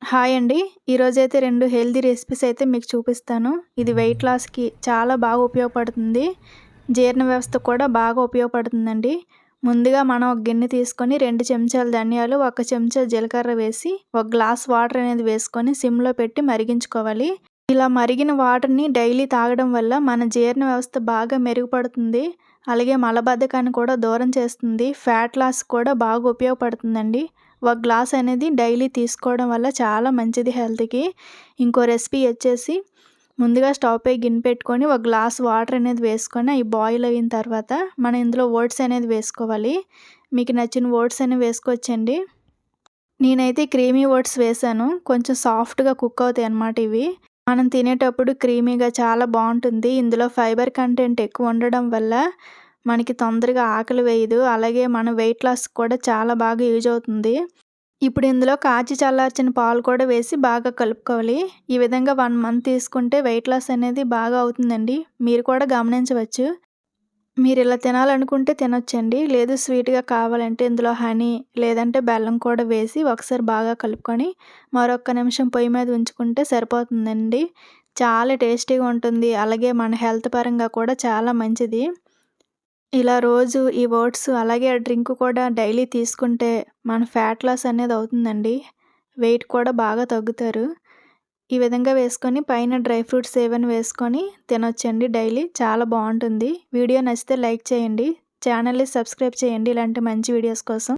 Hi అండి. ఈరోజైతే 2 healthy recipes అయితే మీకు చూపిస్తాను. ఇది వెయిట్ లాస్‌కి చాలా బాగా ఉపయోగపడుతుంది. జీర్ణ వ్యవస్థకు కూడా బాగా ఉపయోగపడుతుందండి. ముందుగా మనం ఒక గిన్నె తీసుకొని 2 చెంచాలు ధనియాలు, 1 చెంచా జీలకర్ర వేసి, ఒక గ్లాస్ వాటర్ అనేది వేసుకొని సిమ్‌లో పెట్టి మరిగించుకోవాలి. ఇలా మరిగిన వాటర్‌ని డైలీ తాగడం వల్ల మన జీర్ణ వ్యవస్థ బాగా మెరుగుపడుతుంది. అలాగే మలబద్ధకాన్ని కూడా దూరం చేస్తుంది. ఫ్యాట్ లాస్ కూడా బాగా ఉపయోగపడుతుందండి. ఒక గ్లాస్ అనేది డైలీ తీసుకోవడం వల్ల చాలా మంచిది హెల్త్‌కి. ఇంకో రెసిపీ వచ్చేసి ముందుగా స్టవ్ పై గిన్నె పెట్టుకొని ఒక గ్లాస్ వాటర్ అనేది వేసుకొని అవి బాయిల్ అయిన తర్వాత మనం ఇందులో ఓట్స్ అనేది వేసుకోవాలి. మీకు నచ్చిన ఓట్స్ అనేవి వేసుకోవచ్చండి. నేనైతే క్రీమీ ఓట్స్ వేశాను. కొంచెం సాఫ్ట్‌గా కుక్ అవుతాయి అన్నమాట ఇవి. మనం తినేటప్పుడు క్రీమీగా చాలా బాగుంటుంది. ఇందులో ఫైబర్ కంటెంట్ ఎక్కువ ఉండడం వల్ల మనకి తొందరగా ఆకలి వేయదు. అలాగే మన వెయిట్ లాస్‌కి కూడా చాలా బాగా యూజ్ అవుతుంది. ఇప్పుడు ఇందులో కాచి చల్లార్చిన పాలు కూడా వేసి బాగా కలుపుకోవాలి. ఈ విధంగా 1 మంత్ తీసుకుంటే వెయిట్ లాస్ అనేది బాగా అవుతుందండి. మీరు కూడా గమనించవచ్చు. మీరు ఇలా తినాలనుకుంటే తినొచ్చండి. లేదు స్వీట్‌గా కావాలంటే ఇందులో హనీ లేదంటే బెల్లం కూడా వేసి ఒకసారి బాగా కలుపుకొని మరొక్క నిమిషం పొయ్యి మీద ఉంచుకుంటే సరిపోతుందండి. చాలా టేస్టీగా ఉంటుంది. అలాగే మన హెల్త్ పరంగా కూడా చాలా మంచిది. ఇలా రోజు ఈ ఓట్స్ అలాగే డ్రింక్ కూడా డైలీ తీసుకుంటే మన ఫ్యాట్ లాస్ అనేది అవుతుందండి. వెయిట్ కూడా బాగా తగ్గుతారు. ఈ విధంగా వేసుకొని పైన డ్రై ఫ్రూట్స్ ఏవైనా వేసుకొని తినొచ్చండి డైలీ. చాలా బాగుంటుంది. వీడియో నచ్చితే లైక్ చేయండి. ఛానల్ని సబ్స్క్రైబ్ చేయండి ఇలాంటి మంచి వీడియోస్ కోసం.